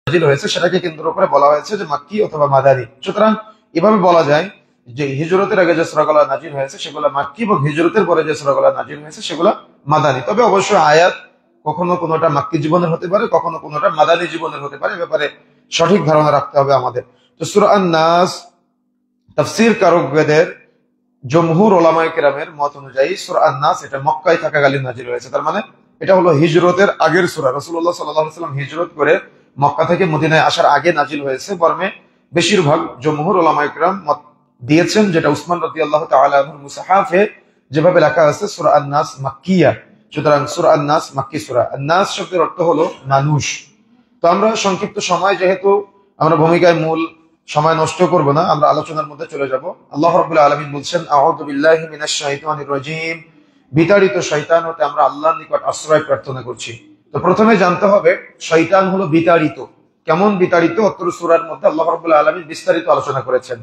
নাজিল হয়েছে সেটাকে কেন্দ্র করে বলা হয়েছে যে মাক্কি অথবা মাদানী। সুতরাং এভাবে বলা যায় যে হিজরতের আগে যে সূরাগুলো নাজিল হয়েছে সেগুলো মাক্কি এবং হিজরতের পরে যে সূরাগুলো নাজিল হয়েছে সেগুলো মাদানী। তবে অবশ্যই আয়াত কখনো কোনোটা মাক্কি জীবনের হতে পারে, কখনো কোনোটা মাদানী জীবনের হতে পারে, এ ব্যাপারে সঠিক ধারণা রাখতে হবে আমাদের। তো সূরা আন-নাস তাফসীর কারকদের জমহুর উলামায়ে কেরামের মত অনুযায়ী সূরা আন-নাস এটা মক্কায় থাকাকালীন নাজিল হয়েছে। তার মানে এটা হলো হিজরতের আগের সূরা। রাসূলুল্লাহ সাল্লাল্লাহু আলাইহি ওয়াসাল্লাম হিজরত করে মক্কা থেকে মদিনায় আসার আগে নাজিল হয়েছে। বরমে বেশিরভাগ জমহুর উলামায়ে কেরাম মত দিয়েছেন যেটা উসমান রাদিয়াল্লাহু তাআলা আনহুর মুসাহাফে যেভাবে লেখা আছে সূরা আন-নাস মাক্কিয়া। সুতরাং সূরা আন-নাস মাক্কি সূরা। আন-নাস শব্দের অর্থ হলো মানুষ। তো আমরা সংক্ষিপ্ত সময়, যেহেতু আমরা ভূমিকায় মূল সময় নষ্ট করব না, আমরা আলোচনার মধ্যে চলে যাব। আল্লাহ রাব্বুল আলামিন বলছেন, আউযু বিল্লাহি মিনাশ শাইতানির রাজীম, বিতাড়িত শয়তান হতে আমরা আল্লাহর নিকট আশ্রয় প্রার্থনা করছি। তো প্রথমে জানতে হবে শয়তান হলো বিতাড়িত। কেমন বিতাড়িত? অত্র সূরার মধ্যে আল্লাহ রাব্বুল আলামিন বিস্তারিত আলোচনা করেছেন।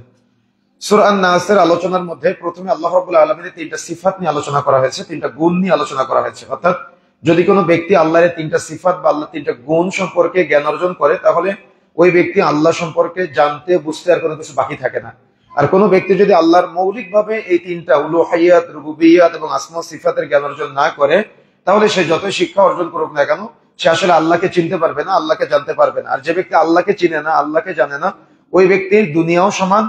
সূরা আন-নাসের আলোচনার মধ্যে প্রথমে আল্লাহ রাব্বুল আলামিনের তিনটা সিফাত নিয়ে আলোচনা করা হয়েছে, তিনটা গুণ নিয়ে আলোচনা করা হয়েছে। অর্থাৎ যদি কোনো ব্যক্তি আল্লাহর তিনটা সিফাত বা আল্লাহর তিনটা গুণ সম্পর্কে জ্ঞান অর্জন করে, তাহলে ওই ব্যক্তি আল্লাহ সম্পর্কে জানতে বুঝতে আর কোনো কিছু বাকি থাকে না। আর কোনো ব্যক্তি যদি আল্লাহর মৌলিকভাবে এই তিনটা উলুহিয়াত, রুবুবিয়াত এবং আসমা সিফাতের জ্ঞান অর্জন না করে, তাহলে সে যতই শিক্ষা অর্জন করুক না কেন, সে আসলে আল্লাহকে চিনতে পারবে না, আল্লাহকে জানতে পারবে না। আর যে ব্যক্তি আল্লাহকে চিনে না, আল্লাহকে জানে না, ওই ব্যক্তির দুনিয়াও সমান,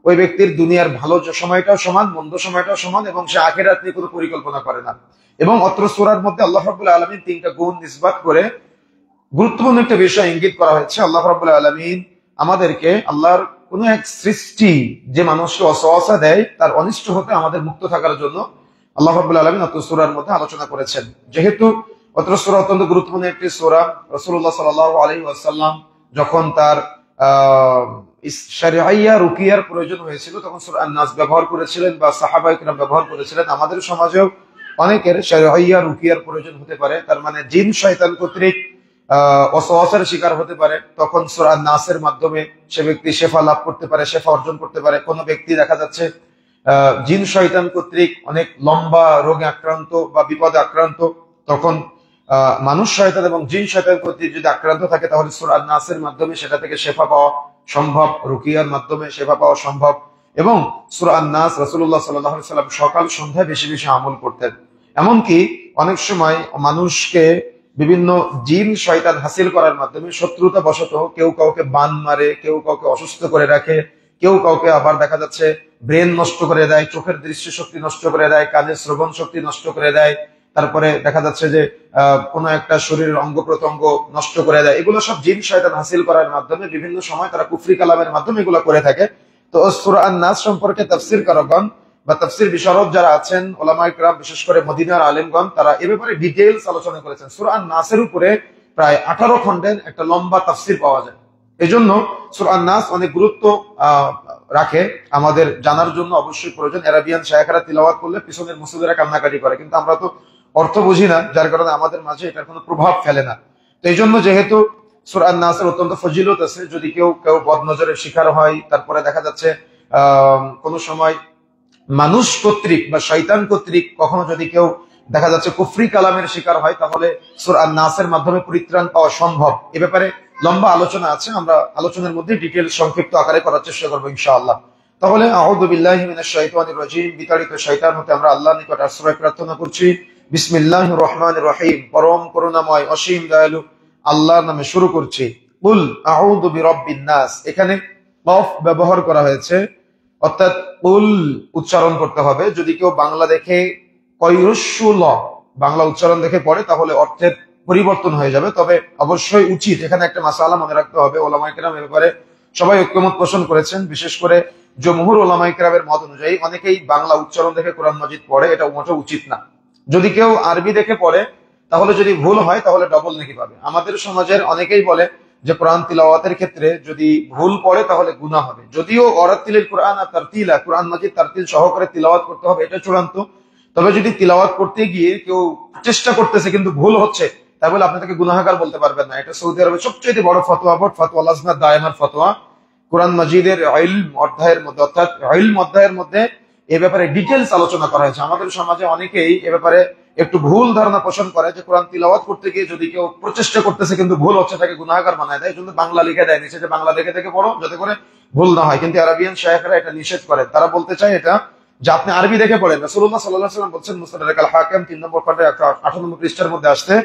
ওই ব্যক্তির দুনিয়ার ভালো সময়টাও সমান, মন্দ সময়টাও সমান, এবং সে আখিরাত নিয়ে কোনো পরিকল্পনা করে না। এবং অত্র সূরার মধ্যে আল্লাহ রাব্বুল আলামিন তিনটা গুণ নিসবাত করে গুরুত্বপূর্ণ একটা বিষয় ইঙ্গিত করা হয়েছে। আল্লাহ রাব্বুল আলামিন আমাদেরকে আল্লাহর কোন এক সৃষ্টি যে মানুষকে ওয়াসওয়াসা দেয় তার অনিষ্ট হতে আমাদের মুক্ত থাকার জন্য আল্লাহ রাব্বুল আলামিন অত্র সূরার মধ্যে আলোচনা করেছেন। যেহেতু অত্র সূরা অত্যন্ত গুরুত্বপূর্ণ একটি সূরা, রাসূলুল্লাহ সাল্লাল্লাহু আলাইহি ওয়াসাল্লাম যখন তার শরঈয়া রুকিয়ার প্রয়োজন হয়েছিল তখন সূরা আন-নাস ব্যবহার করেছিলেন বা সাহাবায়ে কেরাম ব্যবহার করেছিলেন। আমাদের সমাজেও অনেকের শরঈয়া রুকিয়ার প্রয়োজন হতে পারে, তার মানে জিন শয়তান কর্তৃক ওয়াসওয়াসার শিকার হতে পারে, তখন সূরা আন-নাসের মাধ্যমে সে ব্যক্তি শেফা লাভ করতে পারে, শেফা অর্জন করতে পারে। কোনো ব্যক্তি দেখা যাচ্ছে জিন শয়তান কর্তৃক অনেক লম্বা রোগে আক্রান্ত বা বিপদে আক্রান্ত, তখন মানুষ শয়তান এবং জিন শয়তান কর্তৃক যদি আক্রান্ত থাকে তাহলে সূরা আন-নাসের মাধ্যমে সেটা থেকে শেফা পাওয়া সম্ভব, রুকিয়ার মাধ্যমে শেফা পাওয়া সম্ভব। এবং সূরা আন-নাস রাসূলুল্লাহ সাল্লাল্লাহু আলাইহি ওয়াসাল্লাম সকাল সন্ধ্যায় বেশি বেশি আমল করতেন। এমনকি অনেক সময় মানুষকে বিভিন্ন জিন শয়তান হাসিল করার মাধ্যমে শত্রুতা বশত কেউ কাউকে বান মারে, কেউ কাউকে অসুস্থ করে রাখে, কেউ কাউকে আবার দেখা যাচ্ছে ব্রেন নষ্ট করে দেয়, চোখের দৃষ্টি শক্তি নষ্ট করে দেয়, কানের শ্রবণ শক্তি নষ্ট করে দেয়, তারপরে দেখা যাচ্ছে যে কোনো একটা শরীরের অঙ্গ প্রত্যঙ্গ নষ্ট করে দেয়। এগুলো সব জিন শয়তান হাসিল করার মাধ্যমে বিভিন্ন সময় তারা কুফরি কালামের মাধ্যমে এগুলো করে থাকে। তো সূরা আন-নাস সম্পর্কে তাফসীর কারকগণ বা তাফসীর বিশারদ যারা আছেন, উলামায়ে কেরাম, বিশেষ করে মদিনার আলেমগণ, তারা এ ব্যাপারে ডিটেইলস আলোচনা করেছেন। সূরা আন-নাসের উপরে প্রায় 18 খণ্ডের একটা লম্বা তাফসীর পাওয়া যায়। এজন্য সূরা আন-নাস অনেক গুরুত্ব রাখে, আমাদের জানার জন্য অবশ্যই প্রয়োজন। আরাবিয়ান শায়খরা তিলাওয়াত করলে পিছনের মুসল্লিরা কান্নাকাটি করে, কিন্তু আমরা তো অর্থ বুঝি না, যার কারণে আমাদের মাঝে এটার কোনো প্রভাব ফেলে না। তো এই জন্য যেহেতু সূরা আন-নাসের অত্যন্ত ফজিলত আছে, যদি কেউ বদনজরের শিকার হয়, তারপরে দেখা যাচ্ছে কোন সময় মানুষ কর্তৃক বা শয়তান কর্তৃক কখনো যদি কেউ দেখা যাচ্ছে কুফরি কালামের শিকার হয়, তাহলে সূরা আন-নাসের মাধ্যমে পরিত্রাণ পাওয়া সম্ভব। এ ব্যাপারে লম্বা আলোচনা আছে, আমরা আলোচনার মধ্যে ডিটেইলস সংক্ষিপ্ত আকারে করার চেষ্টা করবো ইনশাআল্লাহ। তাহলে আউযু বিল্লাহি মিনাশ শাইতানির রাজীম, বিতাড়িত শয়তান হতে আমরা আল্লাহর নিকট আশ্রয় প্রার্থনা করছি। বিসমিল্লাহির রহমানির রহিম, পরম করুণাময় অসীম দয়ালু আল্লাহর নামে শুরু করছি। কুল আউযু বিরাব্বিন নাস, এখানে কফ ব্যবহার করা হয়েছে, অর্থাৎ কুল উচ্চারণ করতে হবে। যদি কেউ বাংলা দেখে কয়রুসুল বাংলা উচ্চারণ দেখে পড়ে তাহলে অর্থের পরিবর্তন হয়ে যাবে। তবে অবশ্যই উচিত, এখানে একটা মাসালা মনে রাখতে হবে, ওলামায়ে কেরাম এর ব্যাপারে সবাই ঐক্যমত পোষণ করেছেন। বিশেষ করে জমহুর ওলামায়ে কেরামের মত অনুযায়ী অনেকেই বাংলা উচ্চারণ দেখে কোরআন মাজিদ পড়ে, এটা মোটেও উচিত না। যদি কেউ আরবি দেখে পড়ে তাহলে যদি ভুল হয় তাহলে ডবল নেকি পাবে। আমাদের সমাজের অনেকেই বলে যে কোরআন তিলাওয়াতের ক্ষেত্রে যদি ভুল পড়ে তাহলে গুনাহ হবে। যদিও ওয়ারাতিলিল কোরআন আর তারতিলা, কোরআন মাজিদ তারতিল সহকারে তিলাওয়াত করতে হবে, এটা চূড়ান্ত। তবে যদি তিলাওয়াত করতে গিয়ে কেউ চেষ্টা করতেছে কিন্তু ভুল হচ্ছে, তাহলে আপনি তাকে গুনাহগার বলতে পারবেন না। এটা সৌদি আরবের সবচেয়ে বড় ফতোয়া বোর্ড ফতোয়া লাজনা দায়েমার ফতোয়া। কোরআন মাজিদের ইলম অধ্যায়ের মধ্যে, অর্থাৎ ইলম অধ্যায়ের মধ্যে এ ব্যাপারে ডিটেলস আলোচনা করা হয়েছে। আমাদের সমাজে অনেকেই এ ব্যাপারে একটু ভুল ধারণা পোষণ করে যে কোরআন তিলাওয়াত করতে গিয়ে যদি কেউ প্রচেষ্টা করতেছে কিন্তু ভুল হচ্ছে তাকে গুনাহগার বানায় দেয়, এই জন্য বাংলা লিখে দেয় নিচে যে বাংলা দেখে দেখে পড়ো যাতে করে ভুল না হয়। কিন্তু আরবিয়ান শায়েখরা এটা নিষেধ করেন। তারা বলতে চায় এটা যে আপনি আরবি দেখে পড়েন। রাসূলুল্লাহ সাল্লাল্লাহু আলাইহি ওয়াসাল্লাম বলছেন মুসনাদ আল হাকিম 3 নম্বর খণ্ডে 18 নম্বর পৃষ্ঠার মধ্যে আসছে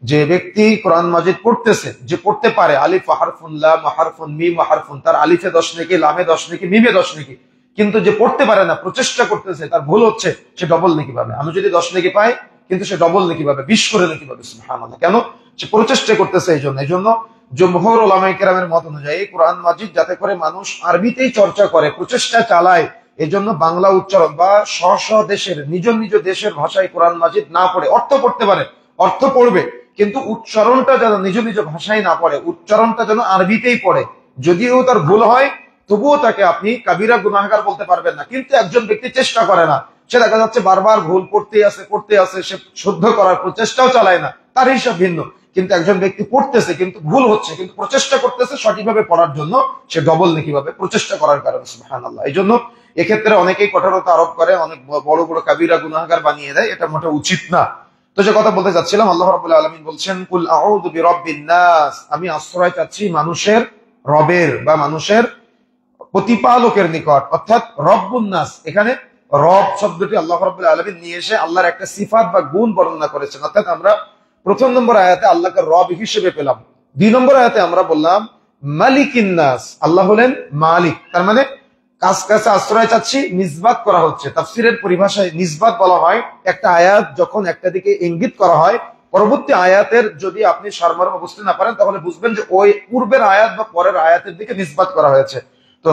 যে ব্যক্তি কোরআন মাজিদ পড়তেছে, যে পড়তে পারে আলিফ হারফুন লাম হারফুন মিম হারফুন, তার আলিফে 10 নেকি, লামে 10 নেকি, মিমে 10 নেকি। কিন্তু যে পড়তে পারে না, প্রচেষ্টা করতেছে, তার ভুল হচ্ছে, সে ডবল নেকি পাবে। আমি যদি 10 নেকি পাই কিন্তু সে ডবল নেকি পাবে, 20 করে নেকি পাবে। সুবহানাল্লাহ। কেন? সে প্রচেষ্টা করতেছে। এই জন্য জমহুর উলামায়ে কেরামের মত অনুযায়ী কোরআন মাজিদ যাতে করে মানুষ আরবিতেই চর্চা করে, প্রচেষ্টা চালায়, এই জন্য বাংলা উচ্চারণ বা স্ব দেশের নিজ নিজ দেশের ভাষায় কোরআন মাজিদ না পড়ে, অর্থ পড়তে পারে, অর্থ পড়বে, কিন্তু উচ্চারণটা যেন নিজ নিজ ভাষায় না পড়ে, উচ্চারণটা যেন আরবিতেই পড়ে। যদিও তার ভুল হয় তবুও তাকে আপনি কাবিরা গুনাহগার বলতে পারবেন না। কিন্তু একজন ব্যক্তি চেষ্টা করে না, সে দেখা যাচ্ছে বারবার ভুল পড়তে আছে, সে শুদ্ধ করার প্রচেষ্টাও চালায় না, তার হিসাব ভিন্ন। কিন্তু একজন ব্যক্তি পড়তেছে কিন্তু ভুল হচ্ছে, কিন্তু প্রচেষ্টা করতেছে সঠিকভাবে পড়ার জন্য, সে ডবল নেকি পাবে প্রচেষ্টা করার কারণে। সুবহানাল্লাহ। এই জন্য এক্ষেত্রে অনেকেই কঠোরতা আরোপ করে, অনেক বড় বড় কাবিরা গুনাহগার বানিয়ে দেয়, এটা মোটেও উচিত না। তো যে কথা বলতে চাচ্ছিলাম, আল্লাহ রাব্বুল আলামিন বলছেন কুল আউযু বিরাব্বিন নাস, আমি আশ্রয় চাচ্ছি মানুষের রবের বা মানুষের প্রতিপালকের নিকট, অর্থাৎ রব্বুন নাস। এখানে রব শব্দটি আল্লাহ রাব্বুল আলামিন নিয়ে এসে আল্লাহর একটা সিফাত বা গুণ বর্ণনা করেছেন। অর্থাৎ আমরা প্রথম নম্বর আয়াতে আল্লাহকে রব হিসেবে পেলাম, 2 নম্বর আয়াতে আমরা বললাম মালিকিন নাস, আল্লাহ হলেন মালিক। তার মানে কাছে আশ্রয় চাচ্ছি নিসবাত করা হচ্ছে। তাফসীরের পরিভাষায় নিসবাত বলা হয় একটা আয়াত যখন একটা দিকে ইঙ্গিত করা হয়, পরবর্তী আয়াতের যদি আপনি সারমর্ম বুঝতে না পারেন তাহলে বুঝবেন যে ওই পূর্বের আয়াত বা পরের আয়াতের দিকে নিসবাত করা হয়েছে। তো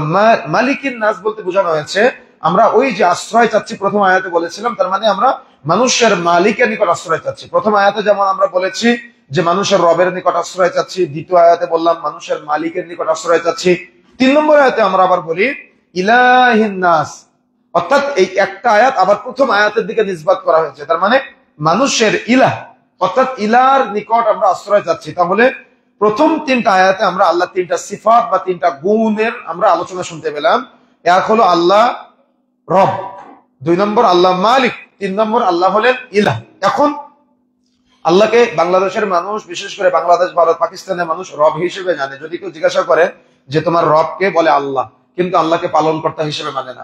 মালিকিন নাস বলতে বোঝানো হয়েছে আমরা ওই যে আশ্রয় চাচ্ছি, প্রথম আয়াতে বলেছিলাম, তার মানে আমরা মানুষের মালিকের নিকট আশ্রয় চাচ্ছি। প্রথম আয়াতে যেমন আমরা বলেছি যে মানুষের রবের নিকট আশ্রয় চাচ্ছি, দ্বিতীয় আয়াতে বললাম মানুষের মালিকের নিকট আশ্রয় চাচ্ছি, 3 নম্বর আয়াতে আমরা আবার বলি ইলাহিন নাস। অর্থাৎ এই একটা আয়াত আবার প্রথম আয়াতের দিকে নিসবাত করা হয়েছে, তার মানে মানুষের ইলাহ অর্থাৎ ইলার নিকট আমরা আশ্রয় চাচ্ছি। তাহলে প্রথম 3টা আয়াতে আমরা আল্লাহ 3টা সিফাত বা 3টা গুণের আমরা আলোচনা শুনতে পেলাম। এক হলো আল্লাহ রব, 2 নম্বর আল্লাহ মালিক, 3 নম্বর আল্লাহ হলেন ইলাহ। এখন আল্লাহকে বাংলাদেশের মানুষ, বিশেষ করে বাংলাদেশ, ভারত, পাকিস্তানের মানুষ রব হিসেবে জানে। যদি কেউ জিজ্ঞাসা করে যে তোমার রবকে, বলে আল্লাহ, কিন্তু আল্লাহকে পালনকর্তা হিসেবে মানে না,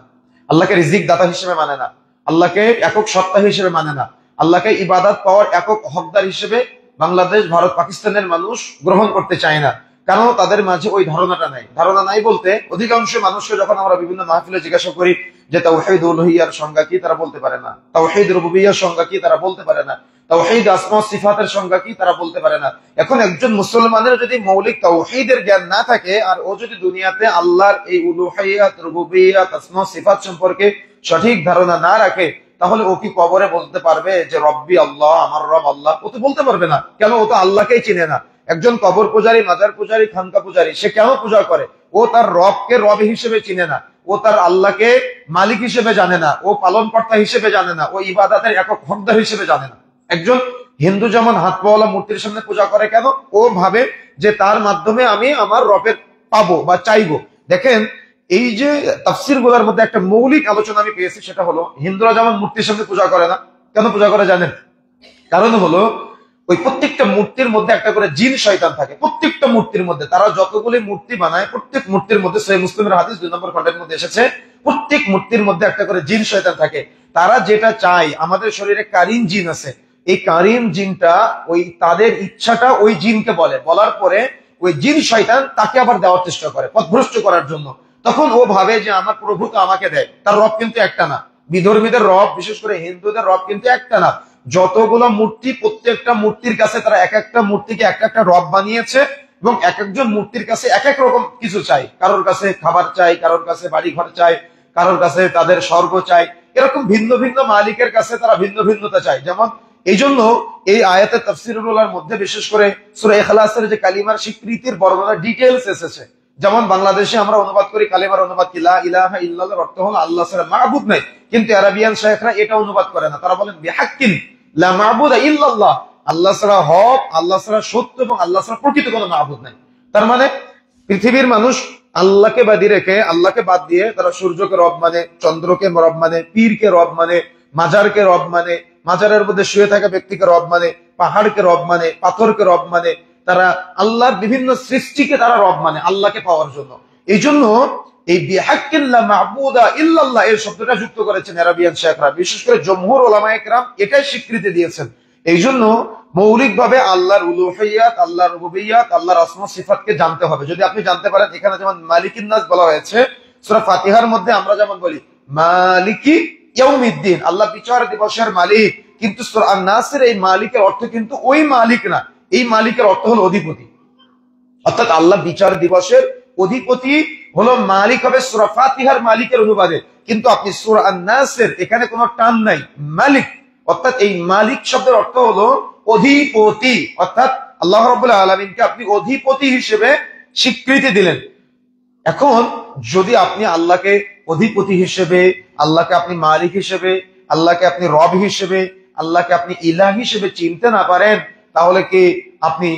আল্লাহকে রিজিক দাতা হিসেবে মানে না, আল্লাহকে একক সত্তা হিসেবে মানে না, আল্লাহকে ইবাদত পাওয়ার একক হকদার হিসেবে বাংলাদেশ, ভারত, পাকিস্তানের মানুষ গ্রহণ করতে চায় না। কারণ তাদের মাঝে ওই ধারণাটা নাই। ধারণা নাই বলতে অধিকাংশ মানুষকে যখন আমরা বিভিন্ন মাহফিলে জিজ্ঞাসা করি যে তাওহীদ উলুহিয়ার সংজ্ঞা কি, তারা বলতে পারে না। তাওহীদ রুবুবিয়্যার সংজ্ঞা কি, তারা বলতে পারে না। তাওহীদ আসমা সিফাতের সংজ্ঞা কি, তারা বলতে পারে না। এখন একজন মুসলমানের যদি মৌলিক তাওহীদের জ্ঞান না থাকে আর ও যদি দুনিয়াতে আল্লাহর এই উলুহিয়াত, রুবুবিয়্যাত, আসমা সিফাত সম্পর্কে সঠিক ধারণা না রাখে, তাহলে ও কি কবরে বলতে পারবে যে রব্বি আল্লাহ, আমার রব আল্লাহ? ও তো বলতে পারবে না। কেন? ও তো আল্লাহকেই চিনে না। একজন কবর পূজারী, মাজার পূজারী, খানকা পূজারী, সে কেন পূজা করে? ও তার রবকে রব হিসেবে চিনে না, ও তার আল্লাহকে মালিক হিসেবে জানে না, ও পালনকর্তা হিসেবে জানে না, ও ইবাদতের একক হকদার হিসেবে জানে না। একজন হিন্দু যেমন হাত পাওয়ালা মূর্তির সামনে পূজা করে, কেন? ও ভাবে যে তার মাধ্যমে আমি আমার রবের পাবো বা চাইবো। দেখেন, এই যে তাফসীর গুলোর মধ্যে একটা মৌলিক আলোচনা আমি পেয়েছি, সেটা হলো হিন্দুরা যেমন মূর্তির সামনে পূজা করে না, কেন পূজা করে জানেন? কারণ হলো ওই প্রত্যেকটা মূর্তির মধ্যে একটা করে জিন শয়তান থাকে। প্রত্যেকটা মূর্তির মধ্যে, তারা যতগুলি মূর্তি বানায়, প্রত্যেক মূর্তির মধ্যে, সহিহ মুসলিমের হাদিস 2 নম্বর খণ্ডের মধ্যে এসেছে, প্রত্যেক মূর্তির মধ্যে একটা করে জিন শয়তান থাকে। তারা যেটা চায়, আমাদের শরীরে কারিন জিন আছে, এই কারিন জিনটা ওই তাদের ইচ্ছাটা ওই জিনকে বলে, বলার পরে ওই জিন শয়তান তাকে আবার দেওয়ার চেষ্টা করে পথভ্রষ্ট করার জন্য। তখন ও ভাবে যে আমার প্রভু তো আমাকে দেয়। তার রব কিন্তু একটা না। বিধর্মীদের রব, বিশেষ করে হিন্দুদের রব কিন্তু একটা না। যতগুলো মূর্তি, প্রত্যেকটা মূর্তির কাছে তারা এক একটা মূর্তিকে এক একটা রব বানিয়েছে এবং এক একজন মূর্তির কাছে এক এক রকম কিছু চাই। কারোর কাছে খাবার চাই, কারোর কাছে বাড়ি ঘর চাই, কারোর কাছে তাদের স্বর্গ চাই। এরকম ভিন্ন ভিন্ন মালিকের কাছে তারা ভিন্ন ভিন্নতা চাই। যেমন এই জন্য এই আয়াতের তাফসীরুল মধ্যে বিশেষ করে সূরা ইখলাসের যে কালিমার স্বীকৃতির বর্ণনা ডিটেইলস এসেছে। যেমন বাংলাদেশে আমরা অনুবাদ করি, কালিমার অনুবাদ কি লা ইলাহা ইল্লাল্লাহর অর্থ হলো আল্লাহ ছাড়া মাবুদ নাই। কিন্তু আরাবিয়ান শায়খরা এটা অনুবাদ করে না, তারা বলেন বিহাক্কিন লা মাবুদা ইল্লাল্লাহ, আল্লাহ ছাড়া হক, আল্লাহ ছাড়া সত্য এবং আল্লাহ ছাড়া প্রকৃত কোনো মাবুদ নাই। তার মানে পৃথিবীর মানুষ আল্লাহকে বাদী রেখে, আল্লাহকে বাদ দিয়ে তারা সূর্যকে রব মানে, চন্দ্রকে রব মানে, পীরকে রব মানে, মাজারকে রব মানে, মাজারের মধ্যে শুয়ে থাকা ব্যক্তিকে রব মানে, পাহাড়কে রব মানে, পাথরকে রব মানে, তারা আল্লাহর বিভিন্ন সৃষ্টিকে তারা রব মানে আল্লাহকে পাওয়ার জন্য। এই জন্য এই বিহাক্কিল্লা মাহবুদা ইল্লাল্লাহ এর শব্দটা যুক্ত করেছেন আরাবিয়ান শেখরা, বিশেষ করে জমহুর উলামায়ে কেরাম এটাই স্বীকৃতি দিয়েছেন। এই জন্য মৌলিকভাবে আল্লাহর উলুহিয়াত, আল্লাহর রুবুবিয়াত, আল্লাহর আসমা সিফাতকে জানতে হবে। যদি আপনি জানতে পারেন, এখানে যেমন মালিকিন নাস বলা হয়েছে সূরা ফাতিহার মধ্যে, আমরা যেমন বলি মালিকি ইয়াউমিদ্দিন, আল্লাহ বিচার দিবসের মালিক, কিন্তু সূরা আন-নাসের এই মালিকের অর্থ কিন্তু ওই মালিক না, এই মালিকের অর্থ হলো অধিপতি। অর্থাৎ আল্লাহ বিচার দিবসের অধিপতি হলো মালিক হবে সূরা ফাতিহার মালিকের অনুবাদে, কিন্তু আপনি সূরা আন-নাসের এখানে কোনো টান নাই, মালিক, অর্থাৎ এই মালিক শব্দের অর্থ হলো অধিপতি, অর্থাৎ আল্লাহ রাব্বুল আলামিনকে আপনি অধিপতি হিসেবে স্বীকৃতি দিলেন। এখন যদি আপনি আল্লাহকে অধিপতি হিসেবে, আল্লাহকে আপনি মালিক হিসেবে, আল্লাহকে আপনি রব হিসেবে, আল্লাহকে আপনি ইলাহ হিসেবে চিনতে না পারেন, তাহলে কি আপনি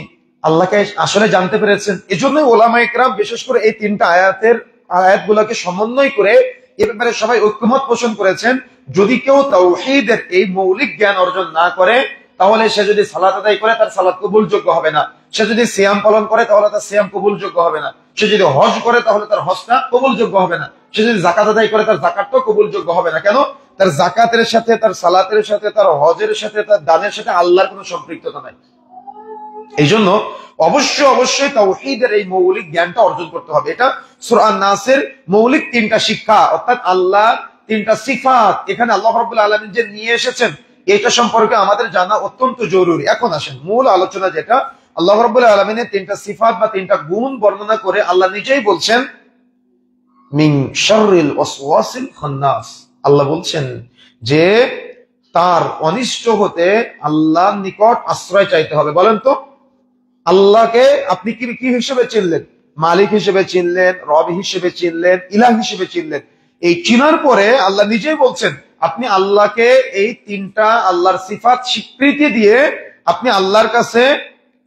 আল্লাহকে আসলে জানতে পেরেছেন? এজন্য ওলামায়ে কেরাম বিশেষ করে এই তিনটা আয়াতগুলোকে সমন্বয় করে এ ব্যাপারে সবাই ঐক্যমত পোষণ করেছেন। যদি কেউ তাওহীদের এই মৌলিক জ্ঞান অর্জন না করে, তাহলে সে যদি সালাত আদায় করে তার সালাত কবুলযোগ্য হবে না, সে যদি সিয়াম পালন করে তাহলে তার সিয়াম কবুলযোগ্য হবে না, সে যদি হজ করে তাহলে তার হজটা কবুলযোগ্য হবে না, সে যদি যাকাত আদায় করে তার যাকাতটাও কবুলযোগ্য হবে না। কেন? তার যাকাতের সাথে, তার সালাতের সাথে, তার হজের সাথে, তার দানের সাথে আল্লাহর কোনো সম্পৃক্ততা নাই। এই জন্য অবশ্যই তাওহীদের এই মৌলিক জ্ঞানটা অর্জন করতে হবে। এটা সূরা আন-নাসের মৌলিক তিনটা শিক্ষা, অর্থাৎ আল্লাহর তিনটা সিফাত এখানে আল্লাহ রাব্বুল আলামিন যে নিয়ে এসেছেন, এটা সম্পর্কে আমাদের জানা অত্যন্ত জরুরি। এখন আসেন মূল আলোচনা, যেটা আল্লাহ রাব্বুল আলামিনের তিনটা সিফাত বা তিনটা গুণ বর্ণনা করে আল্লাহ নিজেই বলছেন মিন শাররিল ওয়াসওয়াসিল খান্নাস, আল্লাহ বলছেন যে তার অনিষ্ট হতে আল্লাহর নিকট আশ্রয় চাইতে হবে। বলেন তো, আল্লাহকে আপনি কি হিসেবে চিনলেন? মালিক হিসেবে চিনলেন, রব হিসেবে চিনলেন, ইলাহ হিসেবে চিনলেন। এই চিনার পরে আল্লাহ নিজেই বলছেন আপনি আল্লাহকে এই তিনটা আল্লাহর সিফাত স্বীকৃতি দিয়ে আপনি আল্লাহর কাছে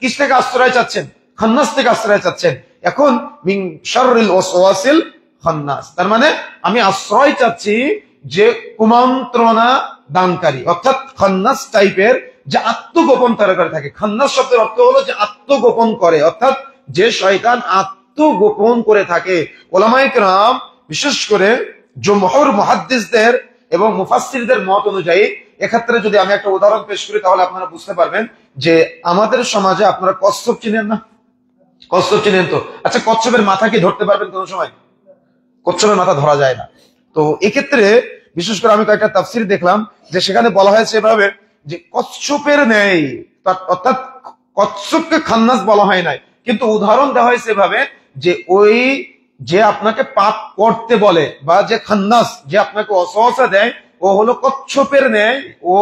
কিস থেকে আশ্রয় চাচ্ছেন? খান্নাস থেকে আশ্রয় চাচ্ছেন। এখন মিন শাররিল ওয়াসওয়াসিল খান্নাস, তার মানে আমি আশ্রয় চাচ্ছি যে কুমন্ত্রণা দানকারী, অর্থাৎ খান্নাস টাইপের, যে আত্মগোপন তারা করে থাকে। খান্নাস শব্দের অর্থ হলো যে আত্মগোপন করে, অর্থাৎ যে শয়তান আত্মগোপন করে থাকে। ওলামায়ে কেরাম বিশেষ করে জমহুর মুহাদ্দিসদের এবং মুফাসসিরদের মত অনুযায়ী, এক্ষেত্রে যদি আমি একটা উদাহরণ পেশ করি তাহলে আপনারা বুঝতে পারবেন যে আমাদের সমাজে আপনারা কচ্ছপ চিনেন না? কচ্ছপ চিনেন তো? আচ্ছা, কচ্ছপের মাথা কি ধরতে পারবেন কোন সময়? কচ্ছপের মাথা ধরা যায় না। তো এক্ষেত্রে বিশেষ করে আমি কয়েকটা তাফসীর দেখলাম যে সেখানে বলা হয়েছে এভাবে যে কচ্ছপের ন্যায়, অর্থাৎ কচ্ছপকে খান্নাস বলা হয় নাই, কিন্তু উদাহরণ দেওয়া হয়েছে এভাবে যে ওই যে আপনাকে পাপ করতে বলে বা যে খান্নাস, যে আপনাকে ওয়াসওয়াসা দেয়, ও হলো কচ্ছপের ন্যায়। ও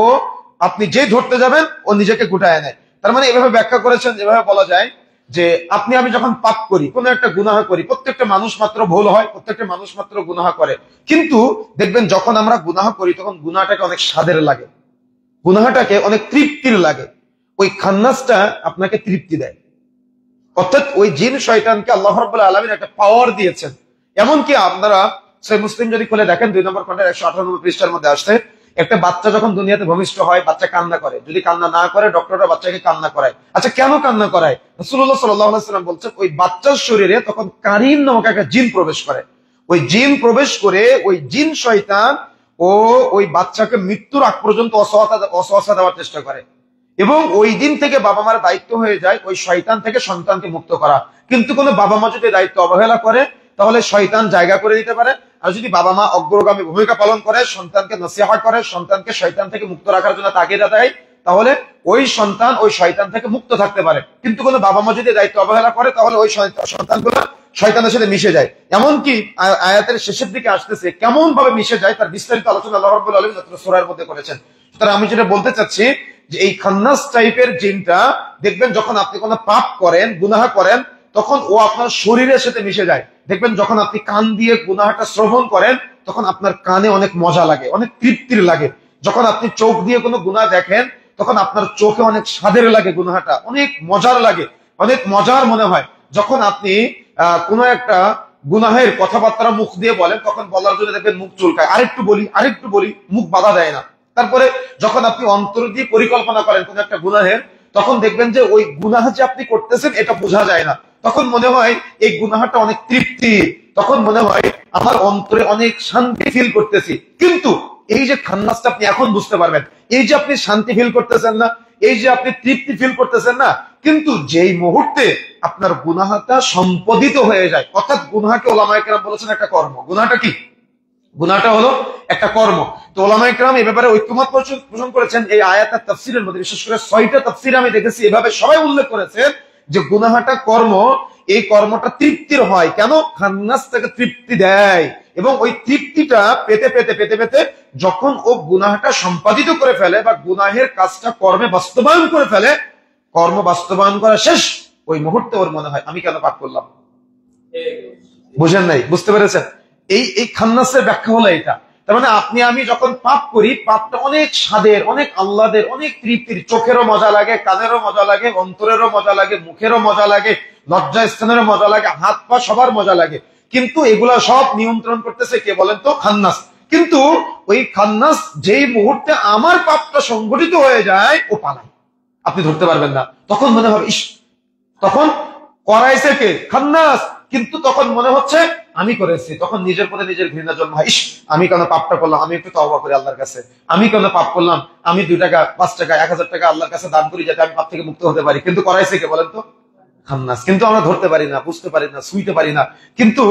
আপনি যে ধরতে যাবেন ও নিজেকে গুটায় নেয়। তার মানে এভাবে ব্যাখ্যা করেছেন, যেভাবে বলা যায় যে আমি যখন পাপ করি, কোন একটা গুনাহ করি, প্রত্যেকটা মানুষ মাত্র ভুল হয়, প্রত্যেকটা মানুষ মাত্র গুনাহ করে, কিন্তু দেখবেন যখন আমরা গুনাহ করি তখন গুনাহটাকে অনেক স্বাদের লাগে, গুনাহটাকে অনেক তৃপ্তির লাগে। ওই খান্নাসটা আপনাকে তৃপ্তি দেয়। অর্থাৎ ওই জিন শয়তানকে আল্লাহ রাব্বুল আলামিন একটা পাওয়ার দিয়েছেন। এমনকি আপনারা সহিহ মুসলিম যদি খুলে দেখেন 2 নম্বর খণ্ডের 198 পৃষ্ঠার মধ্যে আসছে, একটা বাচ্চা যখন দুনিয়াতে ভূমিষ্ঠ হয়, বাচ্চা কান্না করে, যদি কান্না না করে ডক্টররা বাচ্চাকে কান্না করায়। আচ্ছা, কেন কান্না করায়? রাসূলুল্লাহ সাল্লাল্লাহু আলাইহি ওয়াসাল্লাম বলছেন ওই বাচ্চার শরীরে তখন কারিন নামক একটা জিন প্রবেশ করে। ওই জিন প্রবেশ করে ওই জিন শয়তান ও ওই বাচ্চাকে মৃত্যুর আগ পর্যন্ত অসহায়তা দেওয়ার চেষ্টা করে, এবং ওই দিন থেকে বাবা মার দায়িত্ব হয়ে যায় ওই শয়তান থেকে সন্তানকে মুক্ত করা। কিন্তু কোনো বাবা মা যদি দায়িত্ব অবহেলা করে তাহলে শয়তান জায়গা করে দিতে পারে, আর যদি বাবা মা অগ্রগামী ভূমিকা পালন করে, সন্তানকে নসিহত করে, সন্তানকে শয়তান থেকে মুক্ত রাখার জন্য তাগিদ দেয়, তাহলে ওই সন্তান ওই শয়তান থেকে মুক্ত থাকতে পারে। কিন্তু কোনো বাবা মা যদি দায়িত্ব অবহেলা করে তাহলে ওই সন্তানগুলো শয়তানের সাথে মিশে যায়। এমনকি আয়াতের শেষের দিকে আসতেছে কেমন ভাবে মিশে যায় তার বিস্তারিত আলোচনা আল্লাহ রাব্বুল আলামিন সূরার মধ্যে করেছেন। সুতরাং আমি যেটা বলতে চাচ্ছি যে এই খান্নাস টাইপের জিনটা দেখবেন যখন আপনি কোনো পাপ করেন, গুনাহ করেন, তখন ও আপনার শরীরের সাথে মিশে যায়। দেখবেন যখন আপনি কান দিয়ে গুনাহটা শ্রবণ করেন তখন আপনার কানে অনেক মজা লাগে, অনেক তৃপ্তির লাগে। যখন আপনি চোখ দিয়ে কোনো গুনাহ দেখেন তখন আপনার চোখে অনেক স্বাদের লাগে, গুনাহটা অনেক মজার লাগে, অনেক মজার মনে হয়। যখন আপনি কোনো একটা গুনাহের কথাবার্তা মুখ দিয়ে বলেন, তখন বলার জন্য দেখবেন মুখ চুলকায়, আরেকটু বলি, মুখ বাধা দেয় না। তারপরে যখন আপনি অন্তর দিয়ে পরিকল্পনা করেন কোন একটা গুনাহের, তখন দেখবেন যে ওই গুনাহ যে আপনি করতেছেন এটা বোঝা যায় না। তখন মনে হয় এই গুনাহটা অনেক তৃপ্তি, তখন মনে হয় আমার অন্তরে অনেক শান্তি ফিল করতেছি। কিন্তু এই যে খান্নাসটা আপনি এখন বুঝতে পারবেন, এই যে আপনি শান্তি ফিল করতেছেন না, এই যে আপনি তৃপ্তি ফিল করতেছেন না, কিন্তু যেই মুহূর্তে আপনার গুনাহটা সম্পাদিত হয়ে যায়, অর্থাৎ গুনাহকে ওলামায়ে কেরাম বলেছেন একটা কর্ম। গুনাহটা কি? গুনাহটা হলো একটা কর্ম। তো ওলামায়ে কেরাম এই ব্যাপারে ঐক্যমত পোষণ করেছেন। এই আয়াতের তাফসীরের মধ্যে বিশেষ করে 6টা তাফসীর আমি দেখেছি এভাবে সবাই উল্লেখ করেছেন যে গুনাহটা কর্ম, এই কর্মটা তৃপ্তির হয়। কেন? খান্নাস তাকে তৃপ্তি দেয়, এবং ওই তৃপ্তিটা পেতে পেতে পেতে পেতে যখন ও গুনাহটা সম্পাদিত করে ফেলে বা গুনাহের কাজটা কর্মে বাস্তবায়ন করে ফেলে, কর্ম বাস্তবায়ন করা শেষ, ওই মুহূর্তে ওর মনে হয় আমি কেন পাপ করলাম। বুঝেন নাই? বুঝতে পেরেছেন? এই খান্নাসের ব্যাখ্যা হলো এটা। তার মানে আপনি আমি যখন পাপ করি, পাপটা অনেক স্বাদের, অনেক আহ্লাদের, অনেক তৃপ্তির, চোখেরও মজা লাগে, কানেরও মজা লাগে, অন্তরেরও মজা লাগে, মুখেরও মজা লাগে, লজ্জা স্থানেরও মজা লাগে, হাত পা সবার মজা লাগে। কিন্তু এগুলা সব নিয়ন্ত্রণ করতেছে কে বলেন তো? খান্নাস। কিন্তু ওই খান্নাস যেই মুহূর্তে আমার পাপটা সংগঠিত হয়ে যায়, ও পালায়, আপনি ধরতে পারবেন না। তখন মনে হবে ইস, তখন করাইছে কে? খান্নাস। কিন্তু তখন মনে হচ্ছে আমি করেছি, তখন নিজের প্রতি নিজের ঘৃণা জন্ম হয়, ইস আমি কেন পাপটা করলাম, আমি একটু তওবা করি আল্লাহর কাছে, আমি কেন পাপ করলাম, আমি 2 টাকা 5 টাকা 1000 টাকা আল্লাহর কাছে দান করি যাতে আমি পাপ থেকে মুক্ত হতে পারি। কিন্তু করাইছে কে বলেন তো? খান্নাস। কিন্তু আমরা ধরতে পারি না, বুঝতে পারি না, ছুঁইতে পারি না। কিন্তু